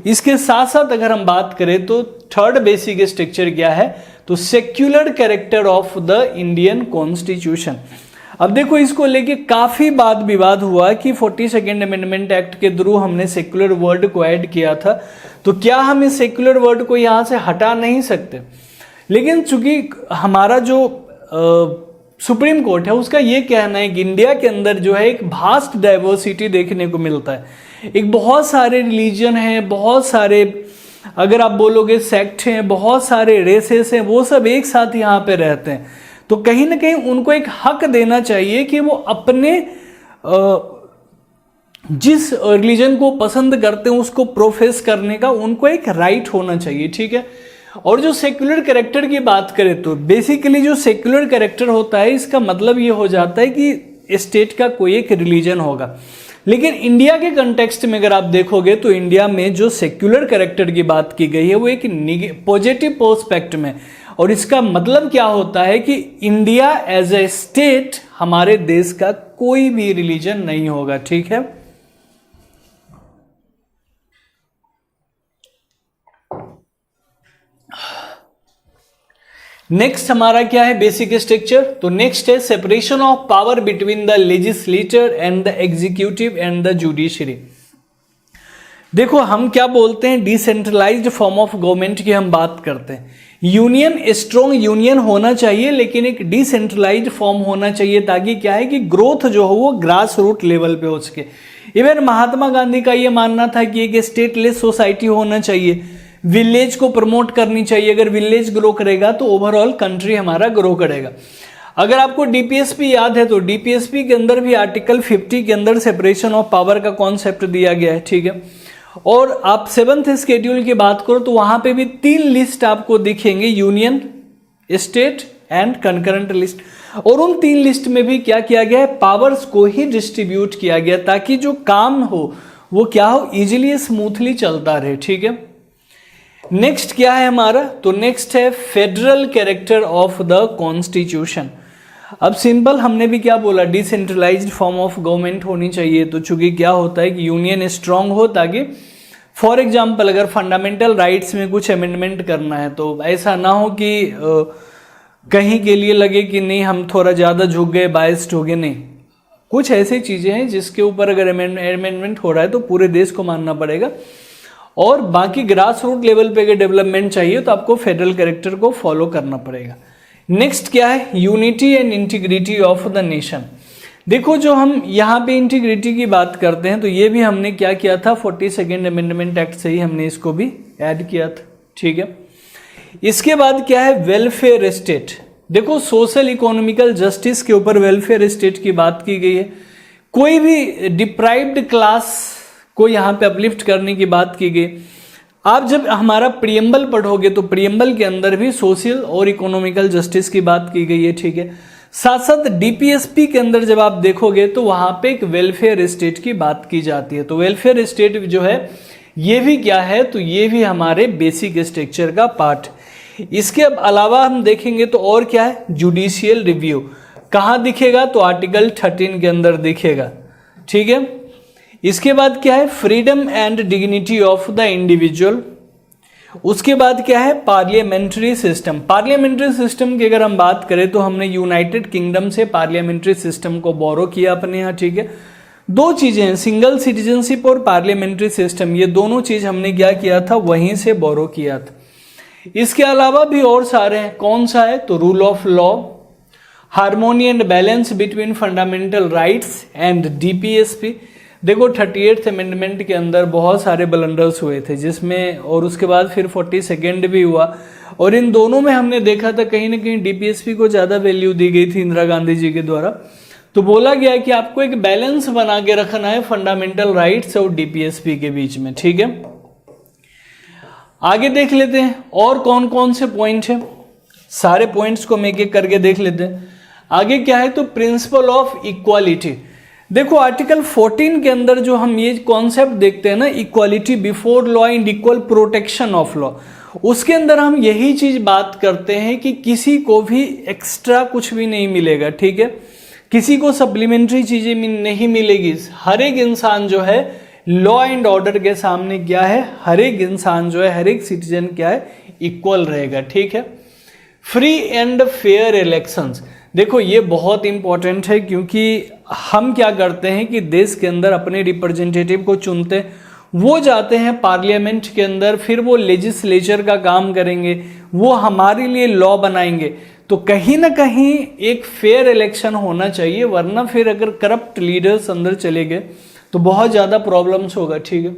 इसके साथ साथ अगर हम बात करें तो थर्ड बेसिक स्ट्रक्चर क्या है, तो secular character of the Indian constitution. अब देखो इसको लेके काफी वाद विवाद हुआ कि 42nd अमेंडमेंट एक्ट के थ्रू हमने सेक्युलर वर्ड को ऐड किया था, तो क्या हम इस सेक्युलर वर्ड को यहां से हटा नहीं सकते। लेकिन चूंकि हमारा जो सुप्रीम कोर्ट है उसका ये कहना है कि इंडिया के अंदर जो है एक वास्ट डाइवर्सिटी देखने को मिलता है, एक बहुत सारे रिलीजन हैं, बहुत सारे अगर आप बोलोगे सेक्ट हैं, बहुत सारे रेसेस हैं, वो सब एक साथ यहाँ पे रहते हैं। तो कहीं ना कहीं उनको एक हक देना चाहिए कि वो अपने जिस रिलीजन को पसंद करते हैं उसको प्रोफेस करने का उनको एक राइट होना चाहिए, ठीक है। और जो सेक्युलर कैरेक्टर की बात करें तो बेसिकली जो सेक्युलर कैरेक्टर होता है इसका मतलब ये हो जाता है कि स्टेट का कोई एक रिलीजन होगा। लेकिन इंडिया के कंटेक्स्ट में अगर आप देखोगे तो इंडिया में जो सेक्युलर कैरेक्टर की बात की गई है वो एक पॉजिटिव पर्सपेक्ट में, और इसका मतलब क्या होता है कि इंडिया एज ए स्टेट हमारे देश का कोई भी रिलीजन नहीं होगा, ठीक है। नेक्स्ट हमारा क्या है बेसिक स्ट्रक्चर, तो नेक्स्ट है separation of power between the legislature and the executive and the judiciary. देखो हम क्या बोलते हैं, डिसेंट्रलाइज्ड फॉर्म ऑफ गवर्नमेंट की हम बात करते हैं। यूनियन, स्ट्रॉन्ग यूनियन होना चाहिए लेकिन एक डिसेंट्रलाइज्ड फॉर्म होना चाहिए, ताकि क्या है कि ग्रोथ जो हो वो ग्रास रूट लेवल पे हो सके। इवन महात्मा गांधी का ये मानना था कि एक स्टेटलेस सोसाइटी होना चाहिए, विलेज को प्रमोट करनी चाहिए। अगर विलेज ग्रो करेगा तो ओवरऑल कंट्री हमारा ग्रो करेगा। अगर आपको डीपीएसपी याद है तो डीपीएसपी के अंदर भी आर्टिकल 50 के अंदर सेपरेशन ऑफ पावर का कॉन्सेप्ट दिया गया है, ठीक है। और आप 7th शेड्यूल की बात करो तो वहां पे भी 3 लिस्ट आपको दिखेंगे, union, state and concurrent list. और उन 3 लिस्ट में भी क्या किया गया है, पावर्स को ही डिस्ट्रीब्यूट किया गया ताकि जो काम हो वो क्या हो, इजिली स्मूथली चलता रहे, ठीक है। नेक्स्ट क्या है हमारा, तो नेक्स्ट है federal character of the constitution. अब सिंपल हमने भी क्या बोला, डिसेंट्रलाइज्ड फॉर्म ऑफ गवर्नमेंट होनी चाहिए। तो चूंकि क्या होता है कि यूनियन स्ट्रांग हो, ताकि फॉर एग्जांपल अगर फंडामेंटल राइट्स में कुछ अमेंडमेंट करना है तो ऐसा ना हो कि कहीं के लिए लगे कि नहीं हम थोड़ा ज्यादा झुक गए, बायस्ड हो गए। नहीं, कुछ ऐसी चीजें हैं जिसके ऊपर अगर अमेंडमेंट हो रहा है तो पूरे देश को मानना पड़ेगा। और बाकी ग्रास रूट लेवल पे अगर डेवलपमेंट चाहिए तो आपको फेडरल कैरेक्टर को फॉलो करना पड़ेगा। नेक्स्ट क्या है, unity and integrity of the nation. देखो जो हम यहाँ पे इंटीग्रिटी की बात करते हैं तो ये भी हमने क्या किया था, 42nd अमेंडमेंट एक्ट से ही हमने इसको भी ऐड किया था, ठीक है। इसके बाद क्या है, वेलफेयर स्टेट। देखो सोशल इकोनॉमिकल जस्टिस के ऊपर वेलफेयर स्टेट की बात की गई है। कोई भी डिप्राइव्ड क्लास को यहाँ पे अपलिफ्ट करने की बात की गई। आप जब हमारा प्रियम्बल पढ़ोगे तो प्रियम्बल के अंदर भी सोशल और इकोनॉमिकल जस्टिस की बात की गई है, ठीक है। साथ साथ डीपीएसपी के अंदर जब आप देखोगे तो वहां पे एक वेलफेयर स्टेट की बात की जाती है। तो वेलफेयर स्टेट जो है ये भी क्या है, तो ये भी हमारे बेसिक स्ट्रक्चर का पार्ट। इसके अलावा हम देखेंगे तो और क्या है, जुडिशियल रिव्यू कहाँ दिखेगा, तो आर्टिकल 13 के अंदर दिखेगा, ठीक है। इसके बाद क्या है, freedom and dignity of the individual. उसके बाद क्या है, पार्लियामेंट्री सिस्टम। पार्लियामेंट्री सिस्टम की अगर हम बात करें तो हमने यूनाइटेड किंगडम से पार्लियामेंट्री सिस्टम को बोरो किया अपने यहाँ, ठीक है। दो चीजें हैं, सिंगल सिटीजनशिप और पार्लियामेंट्री सिस्टम, ये दोनों चीज हमने क्या किया था, वहीं से बोरो किया था। इसके अलावा भी और सारे हैं, कौन सा है, तो rule of law, harmony and balance between fundamental rights and DPSP. देखो 38th अमेंडमेंट के अंदर बहुत सारे ब्लंडर्स हुए थे जिसमें, और उसके बाद फिर 42nd भी हुआ, और इन दोनों में हमने देखा था कहीं ना कहीं डीपीएसपी को ज्यादा वैल्यू दी गई थी इंदिरा गांधी जी के द्वारा। तो बोला गया कि आपको एक बैलेंस बना के रखना है फंडामेंटल राइट्स और डीपीएसपी के बीच में, ठीक है। आगे देख लेते हैं और कौन कौन से पॉइंट है, सारे पॉइंट्स को हम एक एक करके देख लेते हैं। आगे क्या है, तो प्रिंसिपल ऑफ इक्वालिटी। देखो आर्टिकल 14 के अंदर जो हम ये कॉन्सेप्ट देखते हैं ना, equality before law and equal protection of law, उसके अंदर हम यही चीज बात करते हैं कि किसी को भी एक्स्ट्रा कुछ भी नहीं मिलेगा, ठीक है। किसी को सप्लीमेंट्री चीजें नहीं मिलेगी। हर एक इंसान जो है लॉ एंड ऑर्डर के सामने क्या है, हर एक इंसान जो है, हर एक सिटीजन क्या है, इक्वल रहेगा, ठीक है। फ्री एंड फेयर इलेक्शंस, देखो ये बहुत इंपॉर्टेंट है क्योंकि हम क्या करते हैं कि देश के अंदर अपने रिप्रेजेंटेटिव को चुनते हैं, वो जाते हैं पार्लियामेंट के अंदर, फिर वो लेजिस्लेचर का काम करेंगे, वो हमारे लिए लॉ बनाएंगे। तो कहीं ना कहीं एक फेयर इलेक्शन होना चाहिए, वरना फिर अगर करप्ट लीडर्स अंदर चले गए तो बहुत ज्यादा प्रॉब्लम्स होगा, ठीक है।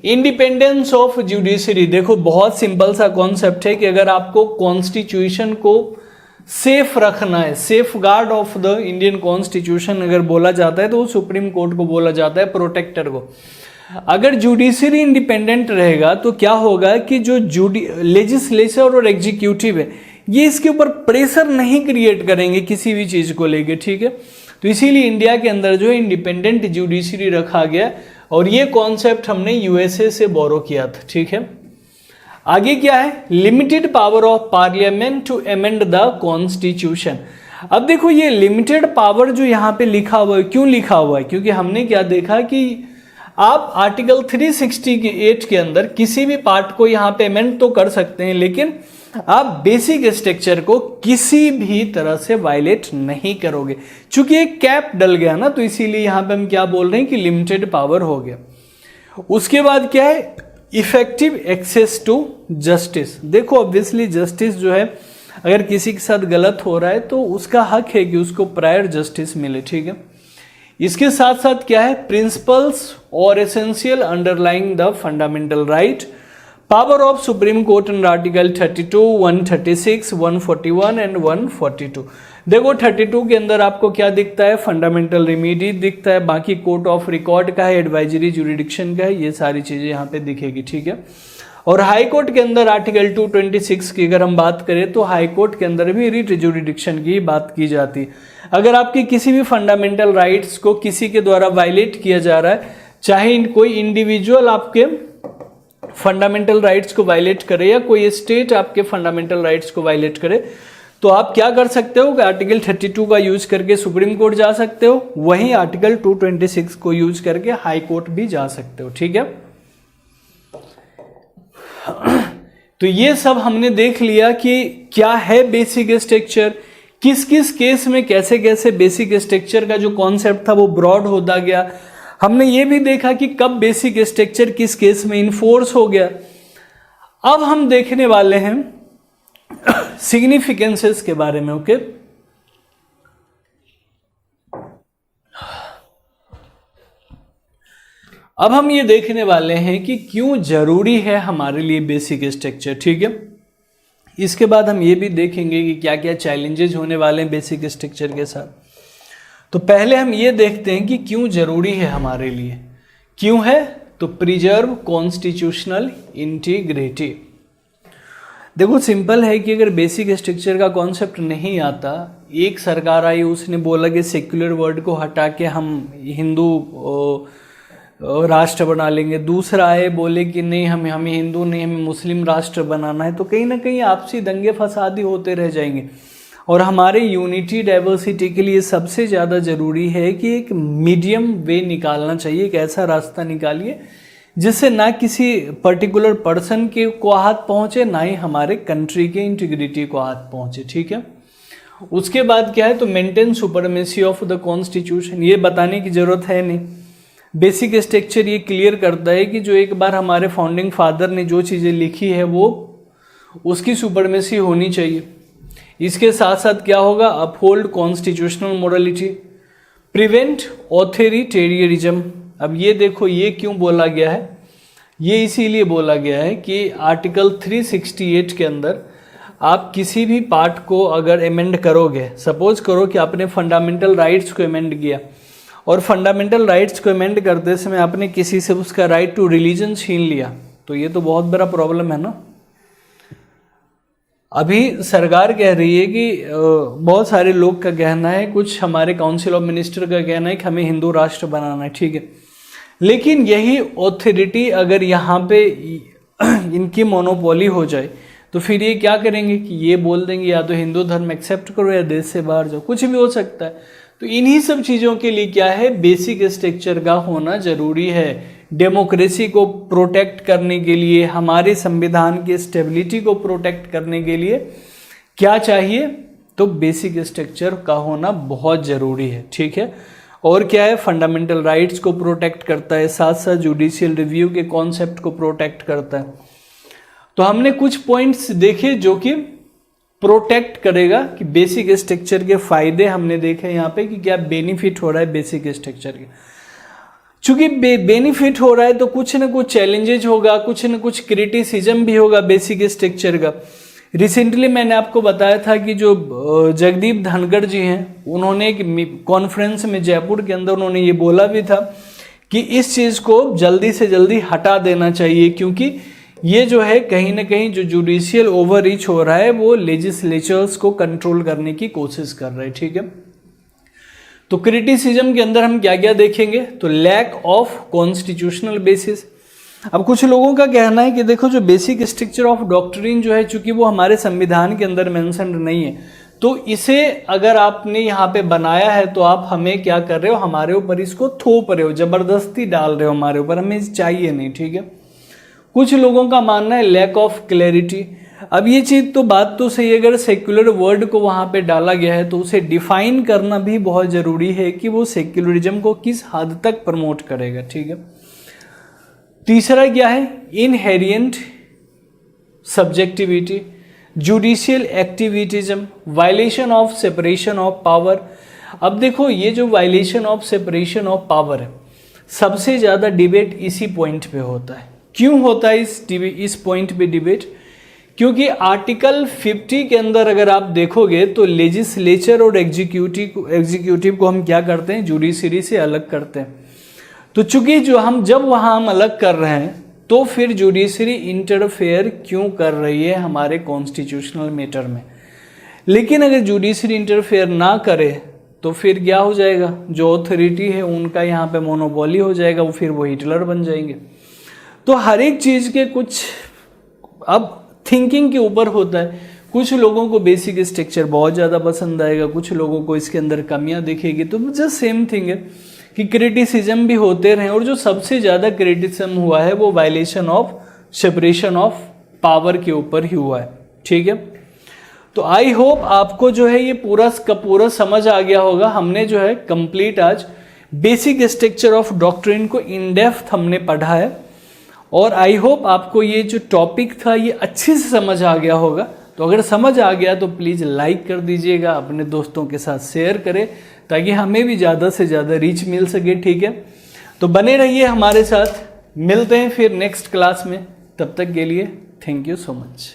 इंडिपेंडेंस ऑफ जुडिशरी, देखो बहुत सिंपल सा कॉन्सेप्ट है कि अगर आपको कॉन्स्टिट्यूशन को सेफ रखना है, safe guard of the Indian constitution अगर बोला जाता है तो सुप्रीम कोर्ट को बोला जाता है, प्रोटेक्टर को। अगर जुडिशरी इंडिपेंडेंट रहेगा तो क्या होगा कि जो लेजिस्लेचर और एग्जीक्यूटिव है ये इसके ऊपर प्रेशर नहीं क्रिएट करेंगे किसी भी चीज को लेके, ठीक है। तो इसीलिए इंडिया के अंदर जो है इंडिपेंडेंट जुडिशरी रखा गया, और ये कॉन्सेप्ट हमने यूएसए से बोरो किया था, ठीक है। आगे क्या है, limited power of parliament to amend the constitution. अब देखो ये लिमिटेड पावर जो यहाँ पे लिखा हुआ है, क्यों लिखा हुआ है, क्योंकि हमने क्या देखा कि आप आर्टिकल 368 के अंदर किसी भी पार्ट को यहाँ पे अमेंड तो कर सकते हैं, लेकिन आप बेसिक स्ट्रक्चर को किसी भी तरह से वायलेट नहीं करोगे। चूंकि एक कैप डल गया ना, तो इसीलिए यहां पे हम क्या बोल रहे हैं कि लिमिटेड पावर हो गया। उसके बाद क्या है, इफेक्टिव एक्सेस टू जस्टिस। देखो ऑब्वियसली जस्टिस जो है, अगर किसी के साथ गलत हो रहा है तो उसका हक है कि उसको प्रायर जस्टिस मिले, ठीक है। इसके साथ साथ क्या है, प्रिंसिपल्स और essential underlying the fundamental right, power of supreme court under article 32, 136, 141 and 142। देखो 32 के अंदर आपको क्या दिखता है, फंडामेंटल रेमेडी दिखता है, बाकी कोर्ट ऑफ रिकॉर्ड का है, एडवाइजरी जुरिडिक्शन का है, ये सारी चीजें यहाँ पे दिखेगी, ठीक है। और हाई कोर्ट के अंदर आर्टिकल 226 की अगर हम बात करें तो हाई कोर्ट के अंदर भी रिट जुरिडिक्शन की बात की जाती है। अगर आपकी किसी भी फंडामेंटल राइट्स को किसी के द्वारा वायलेट किया जा रहा है, चाहे कोई इंडिविजुअल आपके फंडामेंटल राइट्स को वायलेट करे या कोई स्टेट आपके फंडामेंटल राइट्स को वायलेट करे, तो आप क्या कर सकते हो कि आर्टिकल 32 का यूज करके सुप्रीम कोर्ट जा सकते हो, वहीं आर्टिकल 226 को यूज करके हाई कोर्ट भी जा सकते हो, ठीक है। तो ये सब हमने देख लिया कि क्या है बेसिक स्ट्रक्चर, किस किस केस में कैसे कैसे बेसिक स्ट्रक्चर का जो कॉन्सेप्ट था वो ब्रॉड होता गया। हमने ये भी देखा कि कब बेसिक स्ट्रक्चर किस केस में इन्फोर्स हो गया। अब हम देखने वाले हैं सिग्निफिकेंसेस के बारे में, ओके। अब हम ये देखने वाले हैं कि क्यों जरूरी है हमारे लिए बेसिक स्ट्रक्चर, ठीक है। इसके बाद हम ये भी देखेंगे कि क्या क्या चैलेंजेस होने वाले हैं बेसिक स्ट्रक्चर के साथ। तो पहले हम ये देखते हैं कि क्यों जरूरी है हमारे लिए। क्यों है, तो प्रिजर्व कॉन्स्टिट्यूशनल इंटीग्रिटी। देखो सिंपल है कि अगर बेसिक स्ट्रक्चर का कॉन्सेप्ट नहीं आता, एक सरकार आई उसने बोला कि सेक्युलर वर्ड को हटा के हम हिंदू राष्ट्र बना लेंगे, दूसरा आए बोले कि नहीं हमें हिंदू नहीं, हमें मुस्लिम राष्ट्र बनाना है। तो कहीं ना कहीं आपसी दंगे फसादी होते रह जाएंगे। और हमारे यूनिटी डाइवर्सिटी के लिए सबसे ज़्यादा ज़रूरी है कि एक मीडियम वे निकालना चाहिए, एक ऐसा रास्ता निकालिए जिससे ना किसी पर्टिकुलर पर्सन के को हाथ पहुँचे, ना ही हमारे कंट्री के इंटीग्रिटी को हाथ पहुँचे। ठीक है, उसके बाद क्या है, तो maintain supremacy of the constitution. ये बताने की ज़रूरत है नहीं, बेसिक स्ट्रक्चर ये क्लियर करता है कि जो एक बार हमारे फाउंडिंग फादर ने जो चीज़ें लिखी है वो उसकी सुपरमेसी होनी चाहिए। इसके साथ साथ क्या होगा, uphold constitutional morality, prevent authoritarianism. अब ये देखो ये क्यों बोला गया है, ये इसीलिए बोला गया है कि आर्टिकल 368 के अंदर आप किसी भी पार्ट को अगर अमेंड करोगे, सपोज करो कि आपने फंडामेंटल राइट्स को अमेंड किया और फंडामेंटल राइट्स को अमेंड करते समय आपने किसी से उसका राइट टू रिलीजन छीन लिया, तो ये तो बहुत बड़ा प्रॉब्लम है ना। अभी सरकार कह रही है कि बहुत सारे लोग का कहना है, कुछ हमारे काउंसिल ऑफ मिनिस्टर का कहना है कि हमें हिंदू राष्ट्र बनाना है, ठीक है, लेकिन यही ऑथोरिटी अगर यहाँ पे इनकी मोनोपोली हो जाए तो फिर ये क्या करेंगे कि ये बोल देंगे या तो हिंदू धर्म एक्सेप्ट करो या देश से बाहर जाओ, कुछ भी हो सकता है। तो इन्हीं सब चीज़ों के लिए क्या है, बेसिक स्ट्रक्चर का होना जरूरी है। डेमोक्रेसी को प्रोटेक्ट करने के लिए, हमारे संविधान की स्टेबिलिटी को प्रोटेक्ट करने के लिए क्या चाहिए, तो बेसिक स्ट्रक्चर का होना बहुत ज़रूरी है। ठीक है, और क्या है, फंडामेंटल राइट्स को प्रोटेक्ट करता है, साथ साथ जुडिशियल रिव्यू के कॉन्सेप्ट को प्रोटेक्ट करता है। तो हमने कुछ पॉइंट्स देखे जो कि प्रोटेक्ट करेगा कि बेसिक स्ट्रक्चर के फायदे हमने देखे यहाँ पे कि क्या बेनिफिट हो रहा है बेसिक स्ट्रक्चर के। चूंकि बेनिफिट हो रहा है तो कुछ ना कुछ चैलेंजेज होगा, कुछ ना कुछ क्रिटिसिज्म भी होगा बेसिक स्ट्रक्चर का। रिसेंटली मैंने आपको बताया था कि जो जगदीप धनखड़ जी हैं, उन्होंने एक कॉन्फ्रेंस में जयपुर के अंदर उन्होंने ये बोला भी था कि इस चीज़ को जल्दी से जल्दी हटा देना चाहिए, क्योंकि ये जो है कहीं ना कहीं जो जुडिशियल ओवर रीच हो रहा है वो लेजिस्लेचर्स को कंट्रोल करने की कोशिश कर रहे हैं। ठीक है, तो क्रिटिसिज्म के अंदर हम क्या क्या देखेंगे, तो लैक ऑफ कॉन्स्टिट्यूशनल बेसिस। अब कुछ लोगों का कहना है कि देखो जो बेसिक स्ट्रक्चर ऑफ डॉक्ट्रिन जो है, चूंकि वो हमारे संविधान के अंदर मेंशन नहीं है, तो इसे अगर आपने यहाँ पे बनाया है तो आप हमें क्या कर रहे हो, हमारे ऊपर इसको थोप रहे हो, जबरदस्ती डाल रहे हो हमारे ऊपर, हमें चाहिए नहीं। ठीक है, कुछ लोगों का मानना है लैक ऑफ क्लैरिटी। अब ये चीज़ तो बात तो सही है, अगर सेक्युलर वर्ड को वहाँ पे डाला गया है तो उसे डिफाइन करना भी बहुत ज़रूरी है कि वो सेक्युलरिज्म को किस हद तक प्रमोट करेगा। ठीक है, तीसरा क्या है, inherent subjectivity, judicial activism, violation of separation of power. अब देखो ये जो violation of separation of power है, सबसे ज़्यादा डिबेट इसी पॉइंट पे होता है। क्यों होता है इस पॉइंट पे डिबेट, क्योंकि आर्टिकल 50 के अंदर अगर आप देखोगे तो लेजिस्लेचर और एग्जीक्यूटिव को हम क्या करते हैं, जुडिशरी से अलग करते हैं। तो चूंकि जब वहां हम अलग कर रहे हैं तो फिर जुडिशरी इंटरफेयर क्यों कर रही है हमारे कॉन्स्टिट्यूशनल मैटर में। लेकिन अगर जुडिशरी इंटरफेयर ना करे तो फिर क्या हो जाएगा, जो अथॉरिटी है उनका यहाँ पे मोनोपोली हो जाएगा, वो फिर वो हिटलर बन जाएंगे। तो हर एक चीज़ के कुछ अब थिंकिंग के ऊपर होता है। कुछ लोगों को बेसिक स्ट्रक्चर बहुत ज़्यादा पसंद आएगा, कुछ लोगों को इसके अंदर कमियां दिखेगी। तो जस्ट सेम थिंग है कि क्रिटिसिज्म भी होते रहे, और जो सबसे ज़्यादा क्रिटिसिज्म हुआ है वो violation of separation of power के ऊपर ही हुआ है। ठीक है, तो आई होप आपको जो है ये पूरा समझ आ गया होगा। हमने जो है कंप्लीट आज बेसिक स्ट्रक्चर ऑफ डॉक्ट्रिन को इन डेप्थ हमने पढ़ा है, और आई होप आपको ये जो टॉपिक था ये अच्छे से समझ आ गया होगा। तो अगर समझ आ गया तो प्लीज़ लाइक कर दीजिएगा, अपने दोस्तों के साथ शेयर करें ताकि हमें भी ज़्यादा से ज़्यादा रीच मिल सके। ठीक है, तो बने रहिए हमारे साथ, मिलते हैं फिर नेक्स्ट क्लास में। तब तक के लिए थैंक यू सो मच।